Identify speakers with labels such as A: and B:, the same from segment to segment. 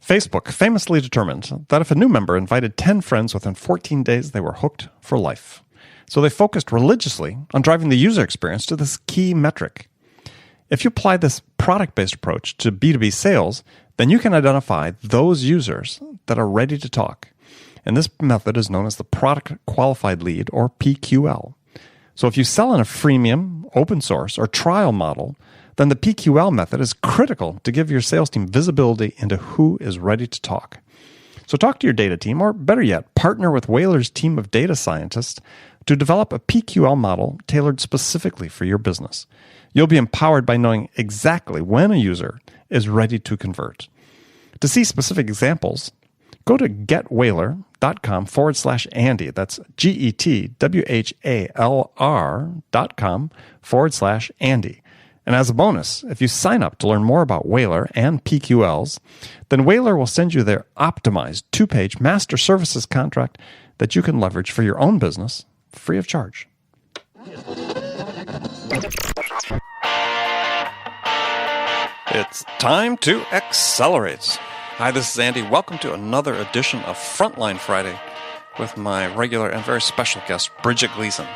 A: Facebook famously determined that if a new member invited 10 friends within 14 days, they were hooked for life. So they focused religiously on driving the user experience to this key metric. If you apply this product-based approach to B2B sales, then you can identify those users that are ready to talk. And this method is known as the Product Qualified Lead, or PQL. So if you sell in a freemium, open source, or trial model, then the PQL method is critical to give your sales team visibility into who is ready to talk. So talk to your data team, or better yet, partner with Whaler's team of data scientists to develop a PQL model tailored specifically for your business. You'll be empowered by knowing exactly when a user is ready to convert. To see specific examples, go to getwhaler.com/Andy. That's GETWHALR.com/Andy. And as a bonus, if you sign up to learn more about Whaler and PQLs, then Whaler will send you their optimized 2-page master services contract that you can leverage for your own business free of charge. It's time to accelerate. Hi, this is Andy. Welcome to another edition of Frontline Friday with my regular and very special guest, Bridget Gleason.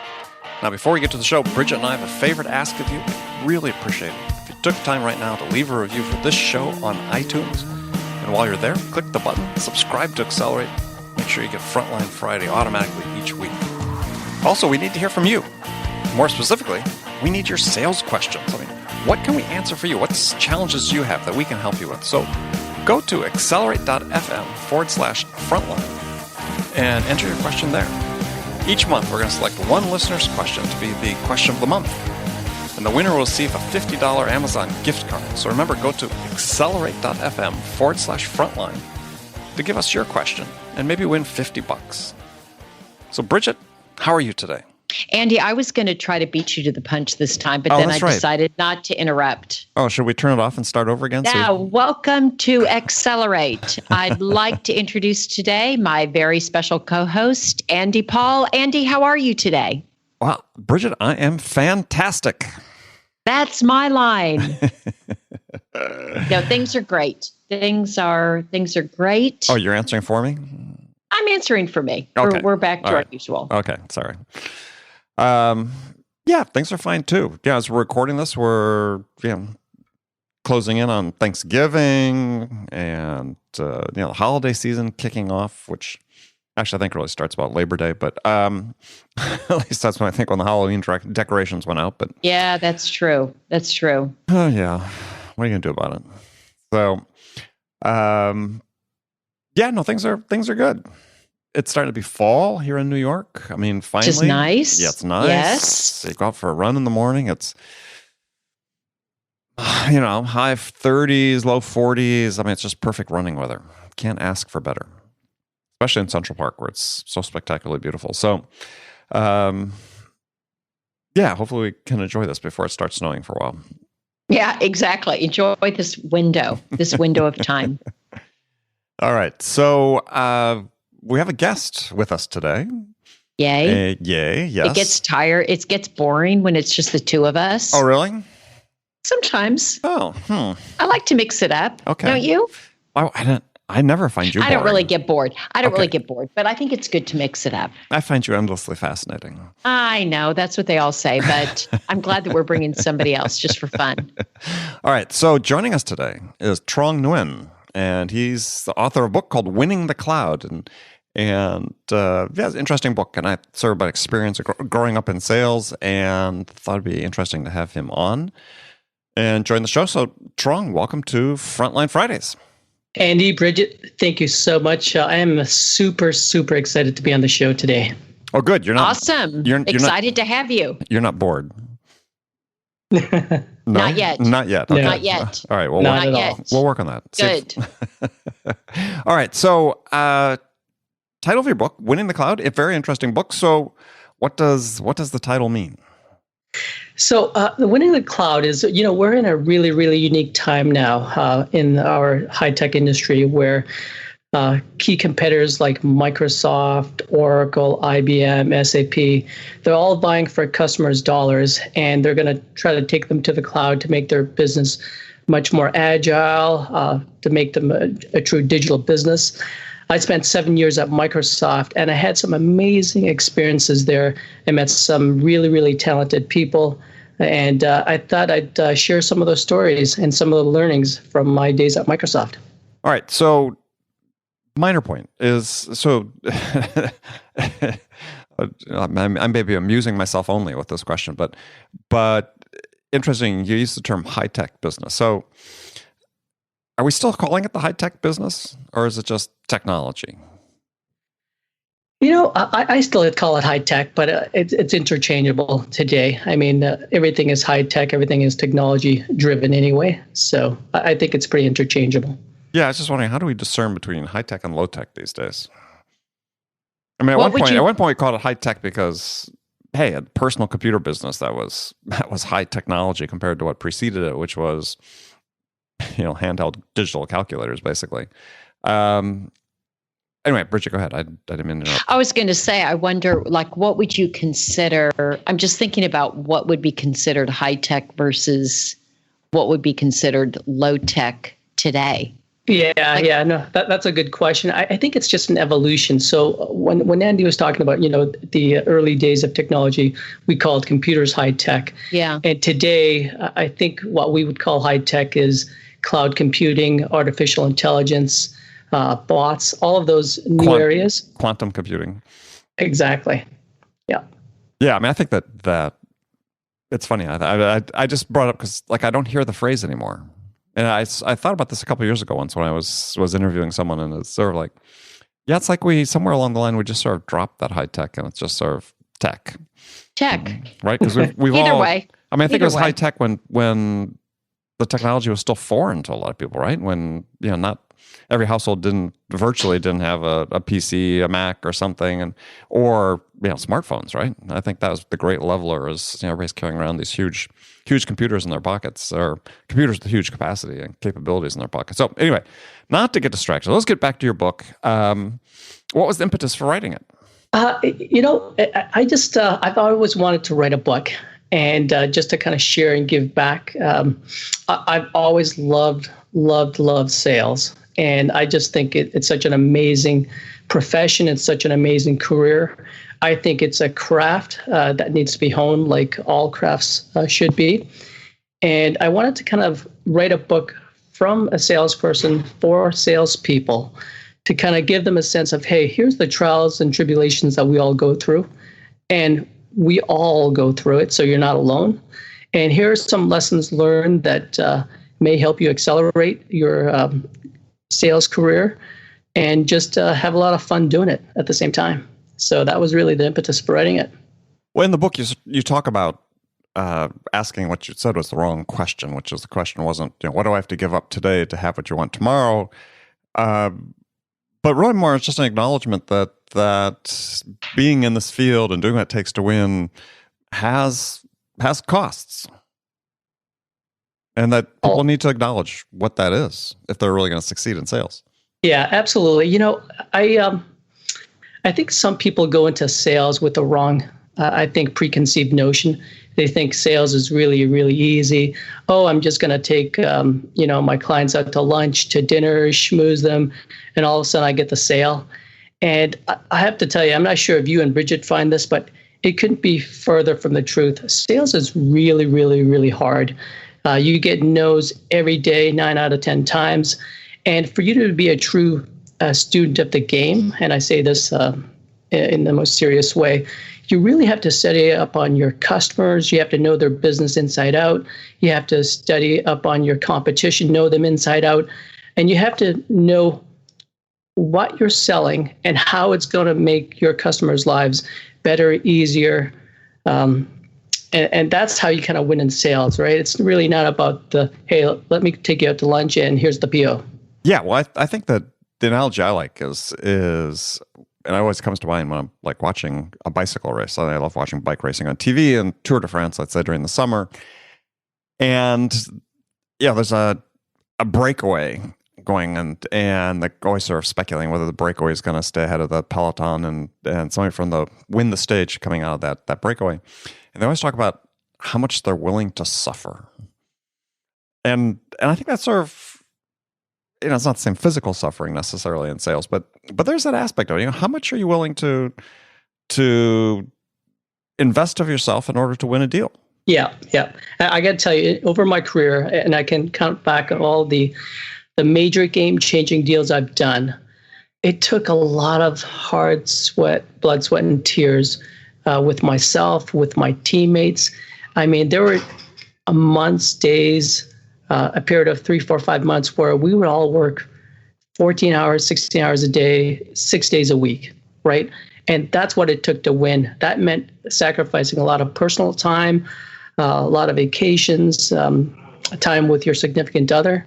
A: Now, before we get to the show, Bridget and I have a favor to ask of you. We'd really appreciate it if you took time right now to leave a review for this show on iTunes. And while you're there, click the button, subscribe to Accelerate. Make sure you get Frontline Friday automatically each week. Also, we need to hear from you. More specifically, we need your sales questions. I mean, what can we answer for you? What challenges do you have that we can help you with? So go to accelerate.fm/frontline and enter your question there. Each month, we're going to select one listener's question to be the question of the month. And the winner will receive a $50 Amazon gift card. So remember, go to accelerate.fm/frontline to give us your question and maybe win $50. So Bridget, how are you today?
B: Andy, I was going to try to beat you to the punch this time, but then I decided not to interrupt.
A: Oh, should we turn it off and start over again?
B: Now, welcome to Accelerate. I'd like to introduce today my very special co-host, Andy Paul. Andy, how are you today?
A: Well, Bridget, I am fantastic.
B: That's my line. No, things are great. Things are great.
A: Oh, you're answering for me?
B: I'm answering for me.
A: Okay.
B: We're back to our usual.
A: Okay, sorry. Yeah, things are fine too. Yeah, as we're recording this, we're closing in on Thanksgiving and the holiday season kicking off, which actually I think really starts about Labor Day, but at least that's when I think when the Halloween decorations went out. But
B: yeah, that's true. That's true.
A: Oh yeah, what are you gonna do about it? So, things are good. It's starting to be fall here in New York. I mean, finally.
B: Which is nice.
A: Yeah, it's nice.
B: Yes.
A: You go out for a run in the morning. It's, high 30s, low 40s. I mean, it's just perfect running weather. Can't ask for better. Especially in Central Park where it's so spectacularly beautiful. So, hopefully we can enjoy this before it starts snowing for a while.
B: Yeah, exactly. Enjoy this window of time.
A: All right. So, we have a guest with us today.
B: Yay.
A: Yay, yes.
B: It gets tired. It gets boring when it's just the two of us.
A: Oh, really?
B: Sometimes.
A: Oh,
B: I like to mix it up.
A: Okay.
B: Don't you?
A: Oh, I never find you boring.
B: I don't really get bored. But I think it's good to mix it up.
A: I find you endlessly fascinating.
B: I know. That's what they all say, but I'm glad that we're bringing somebody else just for fun.
A: All right. So joining us today is Trong Nguyen, and he's the author of a book called Winning the Cloud. And it's an interesting book, and I sort of about experience of growing up in sales, and thought it'd be interesting to have him on and join the show. So, Trong, welcome to Frontline Fridays.
C: Andy, Bridget, thank you so much. I am super, super excited to be on the show today.
A: Oh, good. You're not
B: awesome. You're excited to have you.
A: You're not bored.
B: No? Not yet.
A: Not yet.
B: Okay. Not yet.
A: All right. Well,
B: not yet.
A: We'll work on that.
B: Good.
A: All right. So, title of your book, Winning the Cloud, a very interesting book. So what does the title mean?
C: So the Winning the Cloud is, we're in a really, really unique time now in our high-tech industry where key competitors like Microsoft, Oracle, IBM, SAP, they're all vying for customers' dollars, and they're going to try to take them to the cloud to make their business much more agile, to make them a true digital business. I spent 7 years at Microsoft, and I had some amazing experiences there. I met some really, really talented people, and I thought I'd share some of those stories and some of the learnings from my days at Microsoft.
A: All right, so minor point is, so I'm maybe amusing myself only with this question, but interesting, you use the term high-tech business. So are we still calling it the high-tech business, or is it just technology?
C: I still call it high tech, but it's interchangeable today. I mean, everything is high tech, everything is technology driven anyway. So I think it's pretty interchangeable.
A: Yeah, I was just wondering, how do we discern between high tech and low tech these days? I mean, at one point we called it high tech because, hey, a personal computer business that was high technology compared to what preceded it, which was, handheld digital calculators, basically. Anyway, Bridget, go ahead. I didn't mean to interrupt.
B: I was going to say, I wonder, what would you consider? I'm just thinking about what would be considered high tech versus what would be considered low tech today.
C: Yeah, no, that's a good question. I think it's just an evolution. So when Andy was talking about, the early days of technology, we called computers high tech.
B: Yeah.
C: And today, I think what we would call high tech is cloud computing, artificial intelligence, bots, all of those new areas.
A: Quantum computing.
C: Exactly. Yeah.
A: Yeah, I mean, I think that it's funny. I just brought it up because, I don't hear the phrase anymore. And I thought about this a couple of years ago once when I was interviewing someone, and it's sort of like, yeah, it's like we somewhere along the line we just sort of dropped that high tech, and it's just sort of tech. Right? Because we've
B: Either
A: all.
B: way.
A: I mean, I think it was high tech when the technology was still foreign to a lot of people, right? When not every household virtually didn't have a PC, a Mac, or something, or smartphones, right? I think that was the great leveler. Is everybody's carrying around these huge computers in their pockets, or computers with huge capacity and capabilities in their pockets. So anyway, not to get distracted, let's get back to your book. What was the impetus for writing it?
C: I've always wanted to write a book, and just to kind of share and give back. I've always loved sales. And I just think it's such an amazing profession. It's such an amazing career. I think it's a craft that needs to be honed like all crafts should be. And I wanted to kind of write a book from a salesperson for salespeople to kind of give them a sense of, hey, here's the trials and tribulations that we all go through. And we all go through it, so you're not alone. And here are some lessons learned that may help you accelerate your sales career, and just have a lot of fun doing it at the same time. So that was really the impetus for writing it.
A: Well, in the book, you talk about asking what you said was the wrong question, which is the question wasn't, what do I have to give up today to have what you want tomorrow? But really more, it's just an acknowledgement that being in this field and doing what it takes to win has costs. And that people need to acknowledge what that is if they're really going to succeed in sales.
C: Yeah, absolutely. I think some people go into sales with the wrong, preconceived notion. They think sales is really, really easy. Oh, I'm just going to take, my clients out to lunch, to dinner, schmooze them, and all of a sudden I get the sale. And I have to tell you, I'm not sure if you and Bridget find this, but it couldn't be further from the truth. Sales is really, really, really hard. You get no's every day, 9 out of 10 times. And for you to be a true student of the game, and I say this in the most serious way, you really have to study up on your customers. You have to know their business inside out. You have to study up on your competition, know them inside out. And you have to know what you're selling and how it's going to make your customers' lives better, easier. And that's how you kind of win in sales, right? It's really not about hey, let me take you out to lunch and here's the PO.
A: Yeah, well, I think that the analogy I like is, and it always comes to mind when I'm watching a bicycle race. I love watching bike racing on TV and Tour de France, let's say during the summer. And there's a breakaway going, and they're always sort of speculating whether the breakaway is going to stay ahead of the peloton, and somebody from win the stage coming out of that breakaway. And they always talk about how much they're willing to suffer. And I think that's sort of, it's not the same physical suffering necessarily in sales, but there's that aspect of it. How much are you willing to invest of yourself in order to win a deal?
C: Yeah. I got to tell you, over my career, and I can count back all the major game-changing deals I've done, it took a lot of hard blood, sweat, and tears with myself, with my teammates. I mean, there were months, days, a period of 3, 4, 5 months where we would all work 14 hours, 16 hours a day, 6 days a week, right? And that's what it took to win. That meant sacrificing a lot of personal time, a lot of vacations, time with your significant other.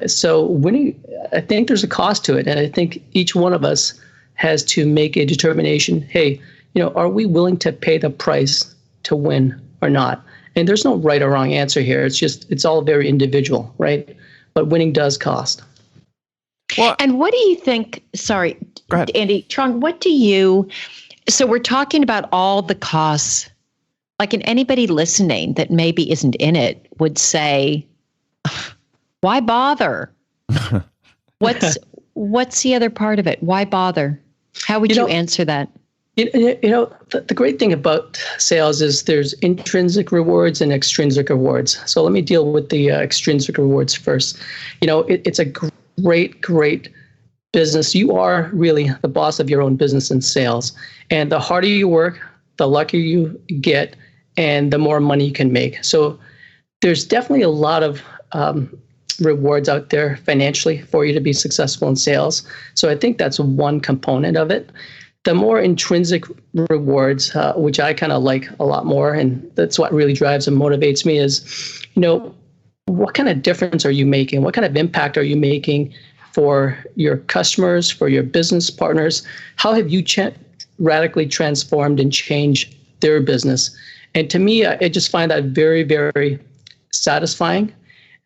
C: So winning, I think there's a cost to it. And I think each one of us has to make a determination, hey, are we willing to pay the price to win or not? And there's no right or wrong answer here. It's all very individual, right? But winning does cost.
B: Well, and what do you think? Sorry,
A: go ahead.
B: Andy, Trong, so we're talking about all the costs, like, and anybody listening that maybe isn't in it would say, why bother? What's the other part of it? Why bother? How would you answer that?
C: The great thing about sales is there's intrinsic rewards and extrinsic rewards. So let me deal with the extrinsic rewards first. It's a great business. You are really the boss of your own business in sales. And the harder you work, the luckier you get, and the more money you can make. So there's definitely a lot of rewards out there financially for you to be successful in sales. So I think that's one component of it. The more intrinsic rewards, which I kind of like a lot more, and that's what really drives and motivates me, is, what kind of difference are you making? What kind of impact are you making for your customers, for your business partners? How have you radically transformed and changed their business? And to me, I just find that very, very satisfying.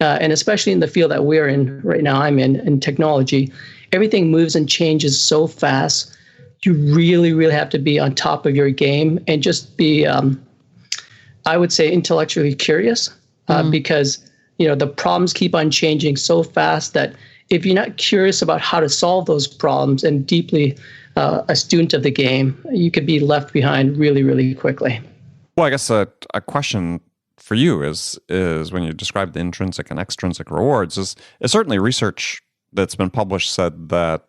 C: And especially in the field that we're in right now, I'm in technology, everything moves and changes so fast. You really, really have to be on top of your game and just be, I would say, intellectually curious, because, the problems keep on changing so fast that if you're not curious about how to solve those problems and deeply a student of the game, you could be left behind really, really quickly.
A: Well, I guess a question for you is when you describe the intrinsic and extrinsic rewards, is certainly research that's been published said that,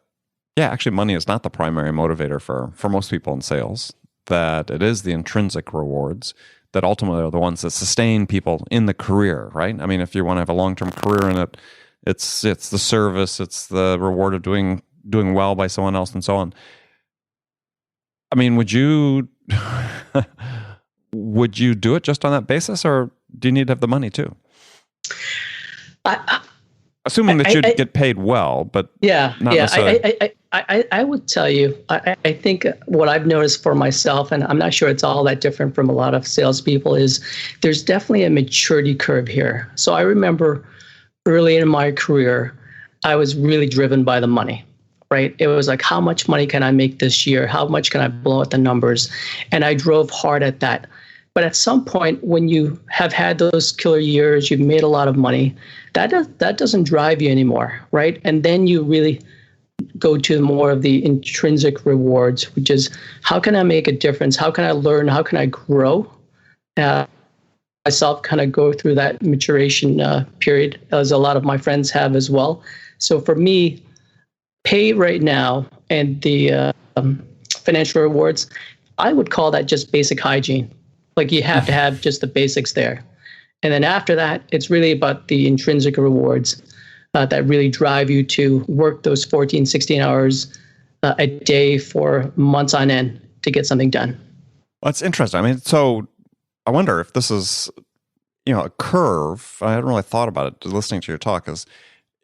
A: yeah, actually money is not the primary motivator for most people in sales, that it is the intrinsic rewards that ultimately are the ones that sustain people in the career, right? I mean, if you want to have a long-term career in it, it's the service, it's the reward of doing well by someone else and so on. I mean, would you do it just on that basis, or do you need to have the money too? Assuming that you'd get paid well, but not necessarily.
C: I would tell you, I think what I've noticed for myself, and I'm not sure it's all that different from a lot of salespeople, is there's definitely a maturity curve here. So I remember early in my career, I was really driven by the money, right? It was like, how much money can I make this year? How much can I blow out the numbers? And I drove hard at that. But at some point, when you have had those killer years, you've made a lot of money, that doesn't drive you anymore, right? And then you really go to more of the intrinsic rewards, which is, how can I make a difference? How can I learn? How can I grow? Myself kind of go through that maturation period, as a lot of my friends have as well. So for me, pay right now and the financial rewards, I would call that just basic hygiene. Like, you have to have just the basics there. And then after that, it's really about the intrinsic rewards that really drive you to work those 14, 16 hours a day for months on end to get something done.
A: Well, that's interesting. I mean, so I wonder if this is, a curve. I hadn't really thought about it listening to your talk.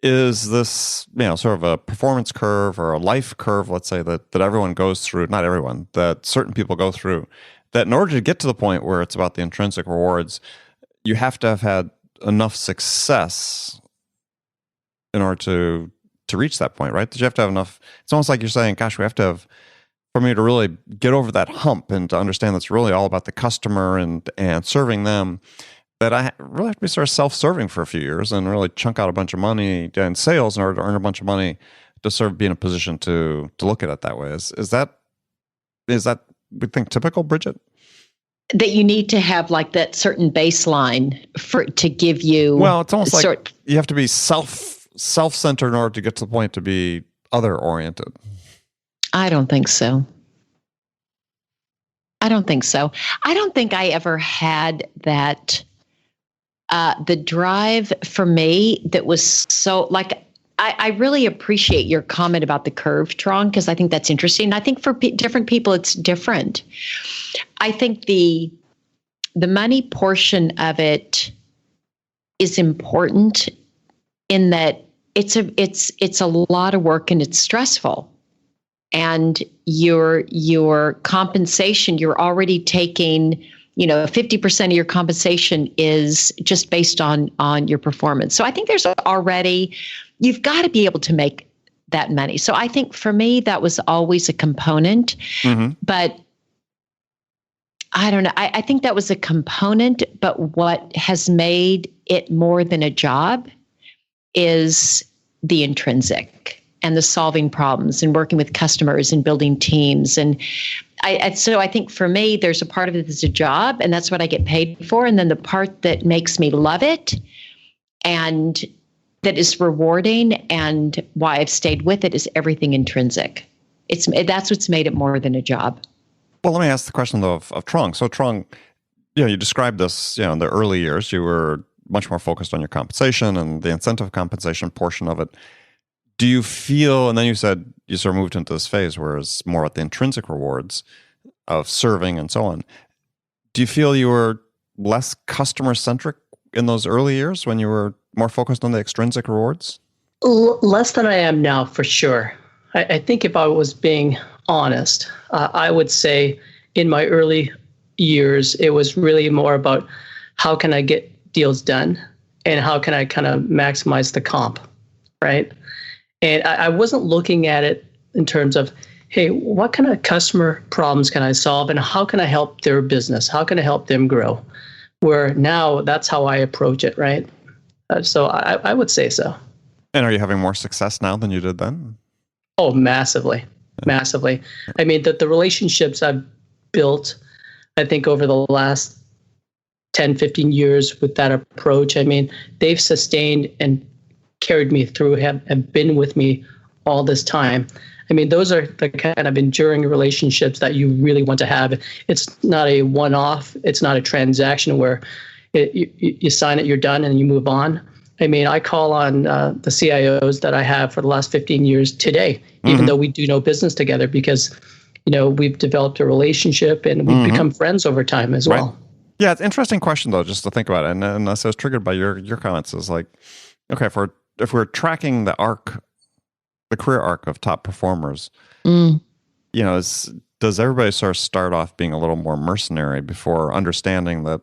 A: Is this, sort of a performance curve or a life curve, let's say, that everyone goes through, not everyone, that certain people go through, that in order to get to the point where it's about the intrinsic rewards, you have to have had enough success in order to reach that point, right? That you have to have enough. It's almost like you're saying, gosh, we have to have, for me to really get over that hump and to understand that's really all about the customer and serving them. that I really have to be sort of self-serving for a few years and really chunk out a bunch of money in sales in order to earn a bunch of money to sort of be in a position to look at it that way. Is that we think typical, Bridget?
B: That you need to have like that certain baseline to give you.
A: Well, it's almost like you have to be self-centered in order to get to the point to be other-oriented.
B: I don't think so. I don't think I ever had that. The drive for me that was so like, I really appreciate your comment about the curve, Trong, because I think that's interesting. I think for different people, it's different. I think the money portion of it is important in that it's a lot of work and it's stressful. And your compensation, you're already taking, 50% of your compensation is just based on your performance. So I think you've got to be able to make that money. So I think for me, that was always a component, but I don't know. I think that was a component, but what has made it more than a job is the intrinsic and the solving problems and working with customers and building teams. And so I think for me, there's a part of it that's a job, and that's what I get paid for. And then the part that makes me love it and that is rewarding and why I've stayed with it is everything intrinsic. That's what's made it more than a job.
A: Well, let me ask the question though of Trong. So Trong, you described this, in the early years, you were much more focused on your compensation and the incentive compensation portion of it. Do you feel, and then you said you sort of moved into this phase where it's more about the intrinsic rewards of serving and so on. Do you feel you were less customer-centric in those early years when you were more focused on the extrinsic rewards?
C: Less than I am now, for sure. I think if I was being honest, I would say in my early years, it was really more about how can I get deals done and how can I kind of maximize the comp, right? And I wasn't looking at it in terms of, hey, what kind of customer problems can I solve and how can I help their business? How can I help them grow? Where now that's how I approach it, right? So I would say so.
A: And are you having more success now than you did then?
C: Oh, massively, massively. I mean, the relationships I've built, I think over the last 10, 15 years with that approach, I mean, they've sustained and carried me through, have been with me all this time. I mean, those are the kind of enduring relationships that you really want to have. It's not a one-off. It's not a transaction where you sign it, you're done, and you move on. I mean, I call on the CIOs that I have for the last 15 years today, even though we do no business together, because, we've developed a relationship and we've become friends over time as well.
A: Yeah, it's an interesting question, though, just to think about it. And I was triggered by your comments. Is like, okay, if we're tracking the career arc of top performers, does everybody sort of start off being a little more mercenary before understanding that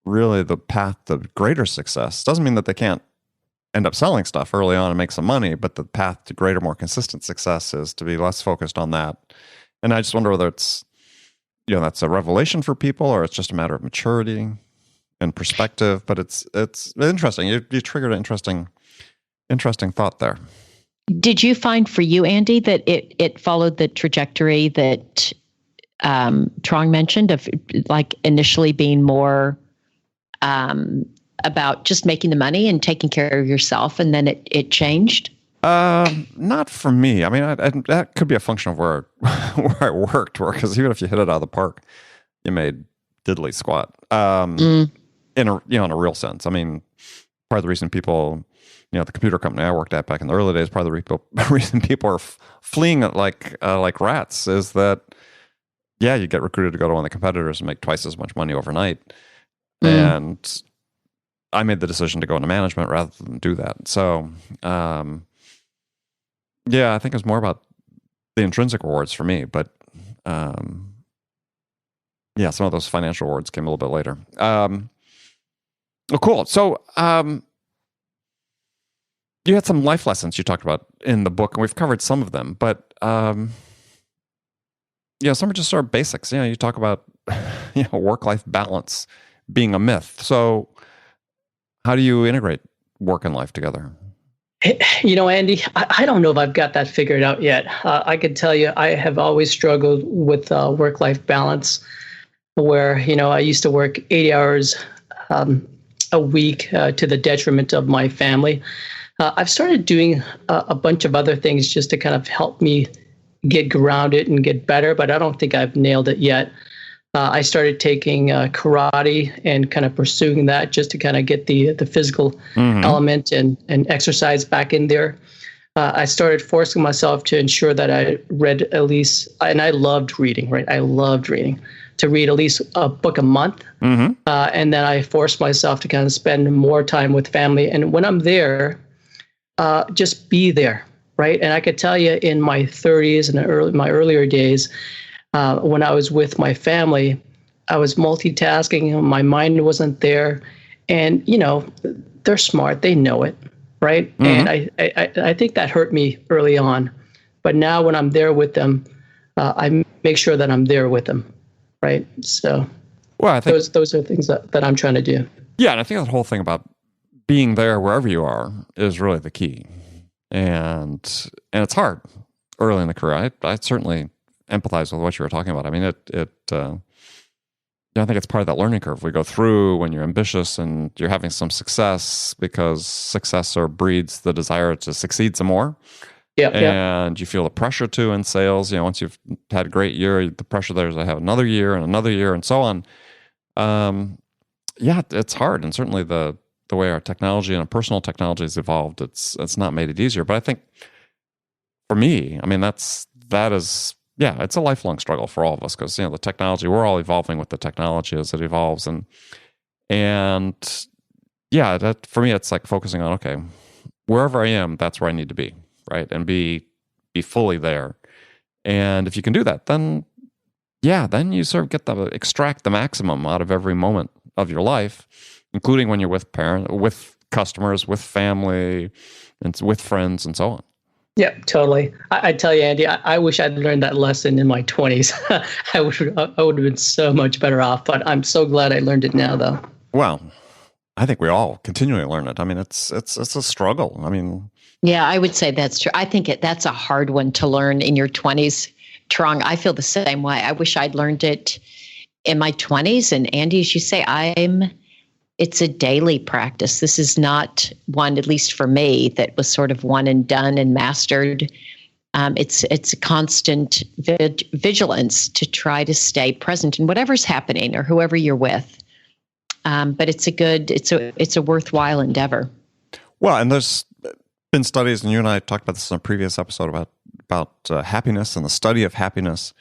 A: really the path to greater success doesn't mean that they can't end up selling stuff early on and make some money, but the path to greater, more consistent success is to be less focused on that. And I just wonder whether it's, that's a revelation for people or it's just a matter of maturity and perspective, but it's interesting. You triggered an interesting thought there.
B: Did you find for you, Andy, that it followed the trajectory that Trong mentioned of like initially being more about just making the money and taking care of yourself, and then it changed?
A: Not for me. I mean, that could be a function of where I worked, because even if you hit it out of the park, you made diddly squat. In a real sense. I mean, part of the reason people, the computer company I worked at back in the early days, part of the reason people are fleeing it like rats is that, you get recruited to go to one of the competitors and make twice as much money overnight. And I made the decision to go into management rather than do that. So, I think it's more about the intrinsic rewards for me, but some of those financial rewards came a little bit later. Oh, cool. So, you had some life lessons you talked about in the book, and we've covered some of them, but, some are just sort of basics. You talk about, work-life balance being a myth. So how do you integrate work and life together?
C: Andy, I don't know if I've got that figured out yet. I can tell you, I have always struggled with work-life balance, where, I used to work 80 hours a week to the detriment of my family. I've started doing a bunch of other things just to kind of help me get grounded and get better, but I don't think I've nailed it yet. I started taking karate and kind of pursuing that just to kind of get the physical element and exercise back in there. I started forcing myself to ensure that I read at least, and I loved reading, right? I loved reading, to read at least a book a month. And then I forced myself to kind of spend more time with family. And when I'm there, just be there, right? And I could tell you in my 30s and my earlier days, when I was with my family, I was multitasking. My mind wasn't there. And, they're smart. They know it, right? And I think that hurt me early on. But now when I'm there with them, I make sure that I'm there with them, right? So I think those are things that I'm trying to do.
A: Yeah, and I think the whole thing about being there wherever you are is really the key. And it's hard early in the career. I certainly empathize with what you were talking about. I mean, I think it's part of that learning curve we go through when you're ambitious and you're having some success, because success breeds the desire to succeed some more. And you feel the pressure too in sales. Once you've had a great year, the pressure there is to have another year and so on. It's hard. And certainly the way our technology and our personal technology has evolved, it's not made it easier. But I think for me, I mean, it's a lifelong struggle for all of us, because the technology, we're all evolving with the technology as it evolves, and that for me, it's like focusing on, okay, wherever I am, that's where I need to be, right, and be fully there. And if you can do that, then you sort of extract the maximum out of every moment of your life, including when you're with with customers, with family, and with friends, and so on.
C: Yeah, totally. I tell you, Andy, I wish I'd learned that lesson in my 20s. I would have been so much better off, but I'm so glad I learned it now, though.
A: Well, I think we all continually learn it. I mean, it's a struggle. I mean,
B: yeah, I would say that's true. I think that's a hard one to learn in your 20s, Trong. I feel the same way. I wish I'd learned it in my 20s. And Andy, as you say, it's a daily practice. This is not one, at least for me, that was sort of one and done and mastered. It's a constant vigilance to try to stay present in whatever's happening or whoever you're with. But it's a worthwhile endeavor.
A: Well, and there's been studies, and you and I talked about this in a previous episode about happiness and the study of happiness,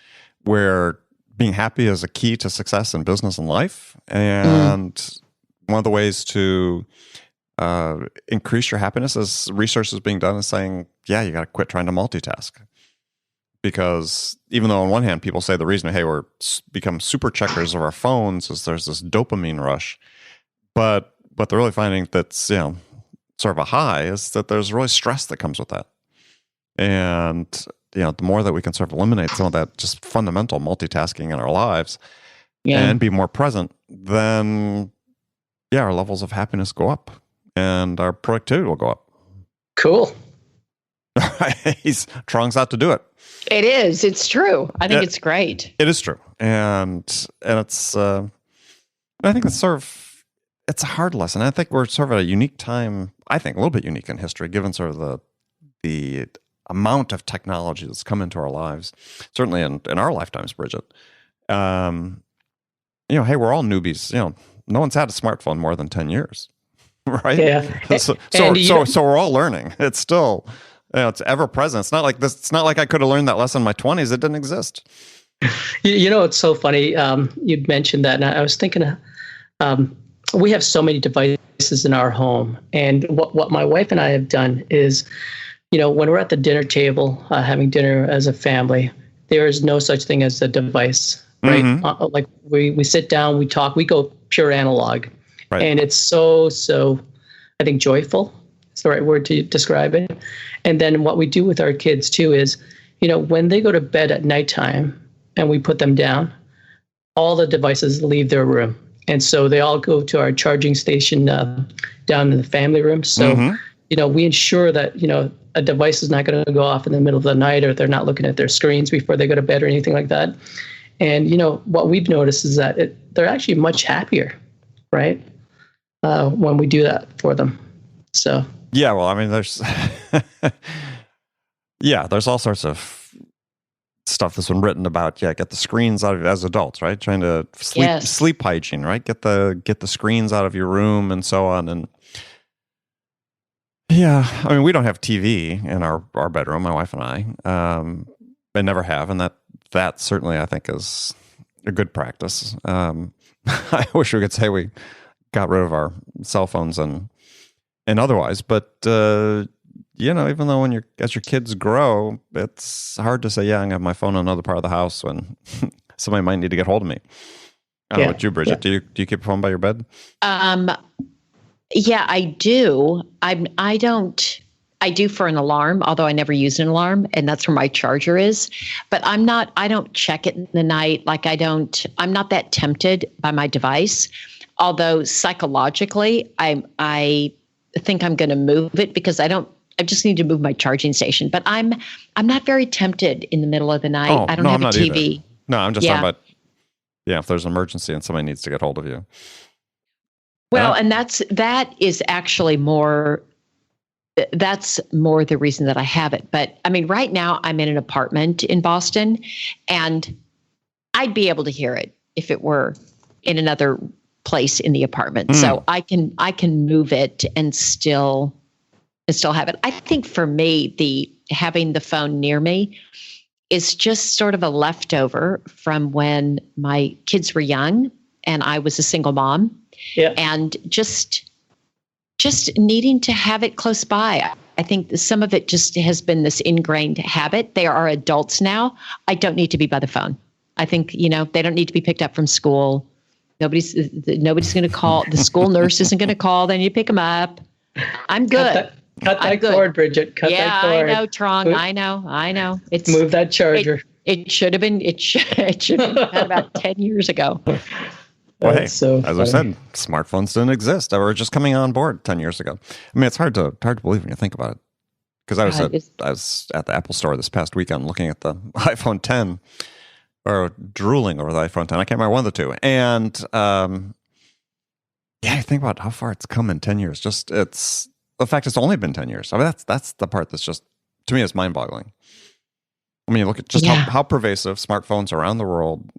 A: where being happy is a key to success in business and life. And one of the ways to increase your happiness, as research is being done, is saying, you got to quit trying to multitask. Because even though on one hand, people say the reason, we're become super checkers of our phones is there's this dopamine rush. But they're really finding that's, sort of a high, is that there's really stress that comes with that. And, the more that we can sort of eliminate some of that just fundamental multitasking in our lives and be more present, then our levels of happiness go up and our productivity will go up.
C: Cool.
A: Trong's out to do it.
B: It is. It's true. I think it's great.
A: It is true. And it's, I think it's it's a hard lesson. I think we're sort of at a unique time, I think a little bit unique in history, given sort of the amount of technology that's come into our lives, certainly in our lifetimes, Bridget. We're all newbies, no one's had a smartphone more than 10 years, right?
C: Yeah.
A: So we're all learning. It's still, it's ever present. It's not like this. It's not like I could have learned that lesson in my 20s. It didn't exist.
C: It's so funny. You'd mentioned that, and I was thinking, we have so many devices in our home, and what my wife and I have done is, when we're at the dinner table having dinner as a family, there is no such thing as a device. Right. Like we sit down, we talk, we go pure analog. Right. And it's so, I think, joyful. It's the right word to describe it. And then what we do with our kids too is, when they go to bed at nighttime and we put them down, all the devices leave their room. And so they all go to our charging station down in the family room. So, we ensure that, a device is not going to go off in the middle of the night, or they're not looking at their screens before they go to bed or anything like that. And, what we've noticed is that they're actually much happier, right? When we do that for them. So.
A: Yeah, well, I mean, there's there's all sorts of stuff that's been written about. Yeah, get the screens out of as adults, right? Trying to sleep hygiene, right? Get the screens out of your room and so on. And yeah, I mean, we don't have TV in our bedroom, my wife and I. I never have, and that certainly I think is a good practice. I wish we could say we got rid of our cell phones and otherwise, but even though as your kids grow, it's hard to say, I'm gonna have my phone in another part of the house when somebody might need to get hold of me. I don't know about you, Bridget. Do you keep your phone by your bed?
B: Yeah, I do. I do for an alarm, although I never use an alarm, and that's where my charger is. But I don't check it in the night. I'm not that tempted by my device. Although psychologically, I think I'm going to move it because I just need to move my charging station. But I'm not very tempted in the middle of the night. I don't have a TV.
A: Either. No, I'm just talking about, if there's an emergency and somebody needs to get hold of you.
B: Well, and that is actually that's more the reason that I have it. But I mean, right now I'm in an apartment in Boston, and I'd be able to hear it if it were in another place in the apartment. So I can move it and still have it. I think for me, having the phone near me is just sort of a leftover from when my kids were young and I was a single mom. Yeah. And just needing to have it close by. I think some of it just has been this ingrained habit. They are adults now. I don't need to be by the phone. I think, they don't need to be picked up from school. Nobody's going to call. The school nurse isn't going to call. Then you pick them up. I'm good.
C: Cut that cord, Bridget. Cut that cord.
B: I know, Trong. I know.
C: Move that charger.
B: It should have been. It should have been about 10 years ago.
A: Well, hey, as I said, smartphones didn't exist. They were just coming on board 10 years ago. I mean, it's hard to believe when you think about it. Because I was at the Apple store this past weekend looking at the iPhone 10, or drooling over the iPhone 10. I can't remember one of the two. And I think about how far it's come in 10 years. Just the fact it's only been 10 years. I mean, that's the part that's just, to me, it's mind-boggling. I mean, you look at just how pervasive smartphones around the world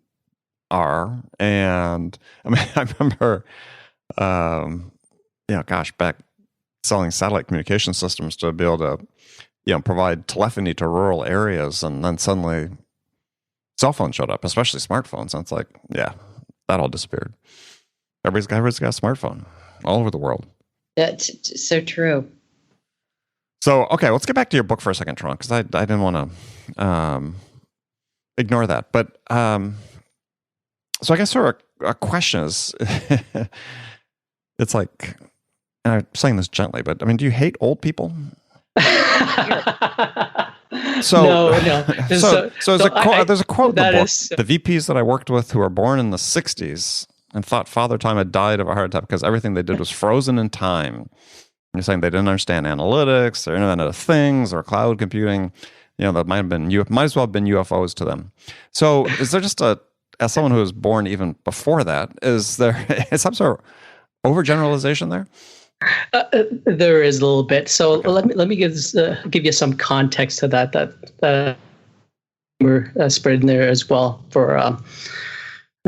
A: are. And I mean, I remember, back selling satellite communication systems to be able to, provide telephony to rural areas. And then suddenly cell phones showed up, especially smartphones. And it's like, that all disappeared. Everybody's got a smartphone all over the world.
B: That's so true.
A: So, okay, let's get back to your book for a second, Trong, because I didn't want to ignore that. But so I guess sort of a question is, it's like, and I'm saying this gently, but I mean, do you hate old people?
C: No.
A: There's a quote in the book. The VPs that I worked with who were born in the 60s and thought Father Time had died of a heart attack because everything they did was frozen in time. And you're saying they didn't understand analytics or Internet of Things or cloud computing. That might as well have been UFOs to them. So is there just as someone who was born even before that, is there some sort of overgeneralization there?
C: There is a little bit. So let me give you some context to that we're spreading there as well for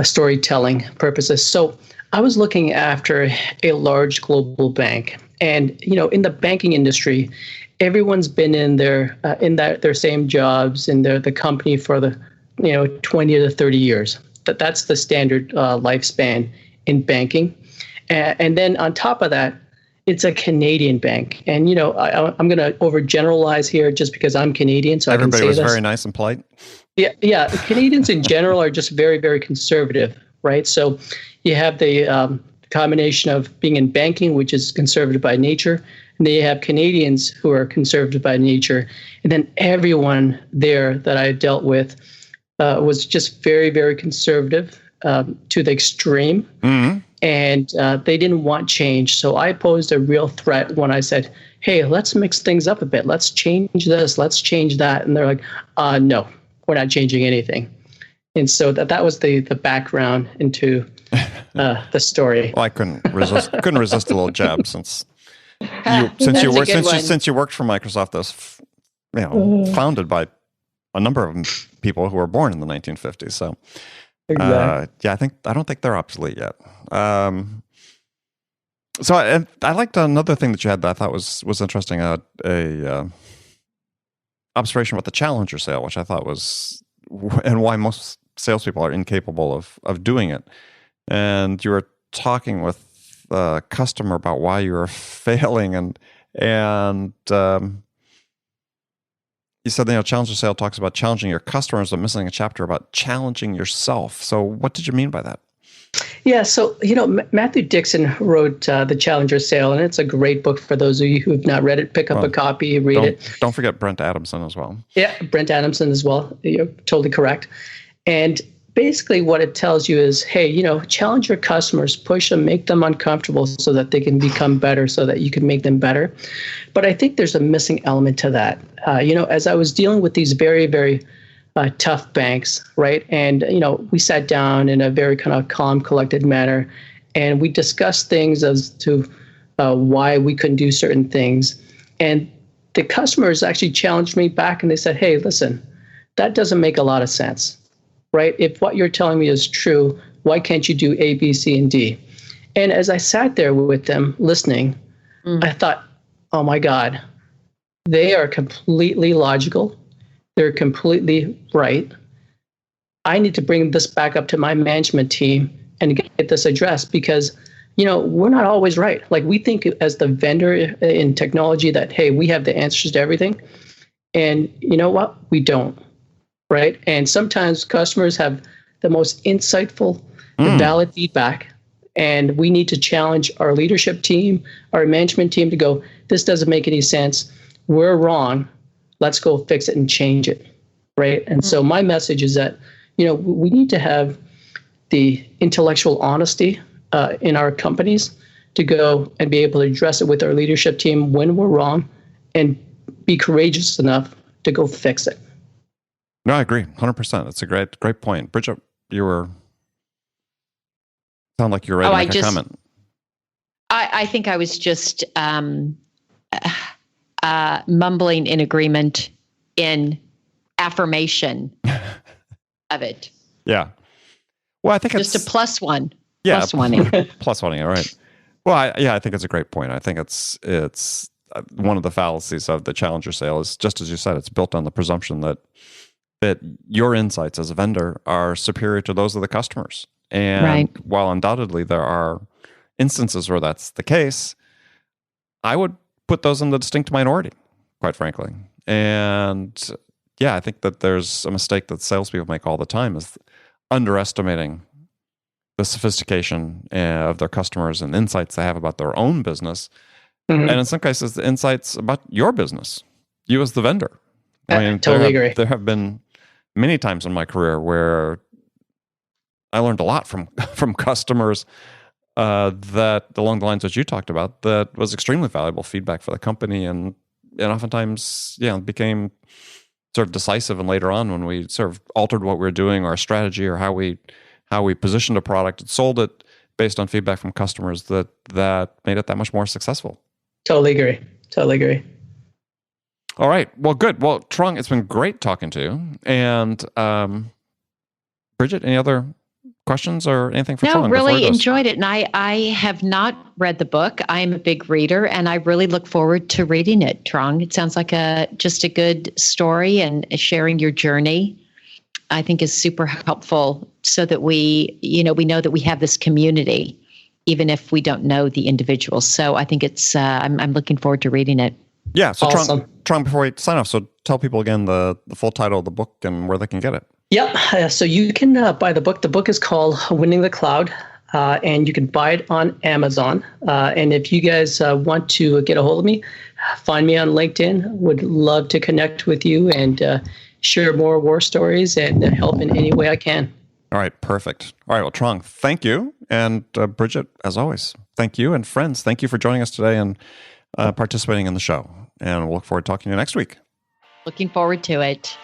C: storytelling purposes. So I was looking after a large global bank, and in the banking industry, everyone's been in their same jobs in the company for the 20 to 30 years. That's the standard lifespan in banking, and then on top of that, it's a Canadian bank. And, I'm going to overgeneralize here just because I'm Canadian. So
A: everybody
C: I can say
A: was very nice and polite.
C: Yeah. Canadians in general are just very, very conservative, right? So you have the combination of being in banking, which is conservative by nature. And then you have Canadians who are conservative by nature. And then everyone there that I dealt with was just very, very conservative to the extreme. Mm-hmm. And they didn't want change. So I posed a real threat when I said, hey, let's mix things up a bit. Let's change this. Let's change that. And they're like, no, we're not changing anything. And so that was the background into the story.
A: Well, I couldn't resist a little jab since you worked for Microsoft. This, founded by a number of people who were born in the 1950s. So, exactly. I don't think they're obsolete yet. So I liked another thing that you had that I thought was interesting. A observation about the challenger sale, which I thought was, and why most salespeople are incapable of doing it. And you were talking with a customer about why you were failing, and you said, challenger sale talks about challenging your customers, but missing a chapter about challenging yourself. So what did you mean by that?
C: Yeah, so, Matthew Dixon wrote The Challenger Sale, and it's a great book for those of you who have not read it. Pick up a copy, read it.
A: Don't forget Brent Adamson as well.
C: Yeah, Brent Adamson as well. You're totally correct. And basically what it tells you is, hey, challenge your customers, push them, make them uncomfortable so that they can become better, so that you can make them better. But I think there's a missing element to that. As I was dealing with these very, very tough banks, right? And, we sat down in a very kind of calm, collected manner, and we discussed things as to why we couldn't do certain things. And the customers actually challenged me back, and they said, hey, listen, that doesn't make a lot of sense, right? If what you're telling me is true, why can't you do A, B, C, and D? And as I sat there with them listening, I thought, oh my God, they are completely logical. They're completely right. I need to bring this back up to my management team and get this addressed because, we're not always right. Like we think as the vendor in technology that, hey, we have the answers to everything. And you know what? We don't, right? And sometimes customers have the most insightful and valid feedback. And we need to challenge our leadership team, our management team to go, this doesn't make any sense. We're wrong. Let's go fix it and change it, right? And so my message is that, we need to have the intellectual honesty in our companies to go and be able to address it with our leadership team when we're wrong and be courageous enough to go fix it.
A: No, I agree, 100%. That's a great point. Bridget, sound like you're ready to make a comment.
B: I think I was just mumbling in agreement in affirmation of it.
A: Yeah. Well, I think
B: just
A: it's
B: a plus one.
A: Yeah,
B: plus one.
A: Plus one, right. Well, I think it's a great point. I think it's one of the fallacies of the challenger sale is, just as you said, it's built on the presumption that your insights as a vendor are superior to those of the customers. And while undoubtedly there are instances where that's the case, I would put those in the distinct minority, quite frankly. And I think that there's a mistake that salespeople make all the time is underestimating the sophistication of their customers and insights they have about their own business. And in some cases, the insights about your business, you as the vendor. I mean,
C: totally agree.
A: There have been many times in my career where I learned a lot from customers that along the lines that you talked about, that was extremely valuable feedback for the company, and oftentimes, became sort of decisive. And later on, when we sort of altered what we were doing, our strategy, or how we positioned a product and sold it based on feedback from customers, that made it that much more successful. Totally
C: agree.
A: All right. Well, good. Well, Trong, it's been great talking to you. And Bridget, any other questions or anything for Trong?
B: No, really enjoyed it. And I have not read the book. I'm a big reader, and I really look forward to reading it, Trong. It sounds like just a good story, and sharing your journey, I think, is super helpful, so that we know that we have this community, even if we don't know the individuals. So I think it's, I'm looking forward to reading it.
A: Yeah. So
C: awesome.
A: Trong, before we sign off, so tell people again the full title of the book and where they can get it.
C: Yep. So you can buy the book. The book is called Winning the Cloud, and you can buy it on Amazon. And if you guys want to get a hold of me, find me on LinkedIn. Would love to connect with you and share more war stories and help in any way I can.
A: All right, perfect. All right, well, Trong, thank you. And Bridget, as always, thank you. And friends, thank you for joining us today and participating in the show. And we'll look forward to talking to you next week.
B: Looking forward to it.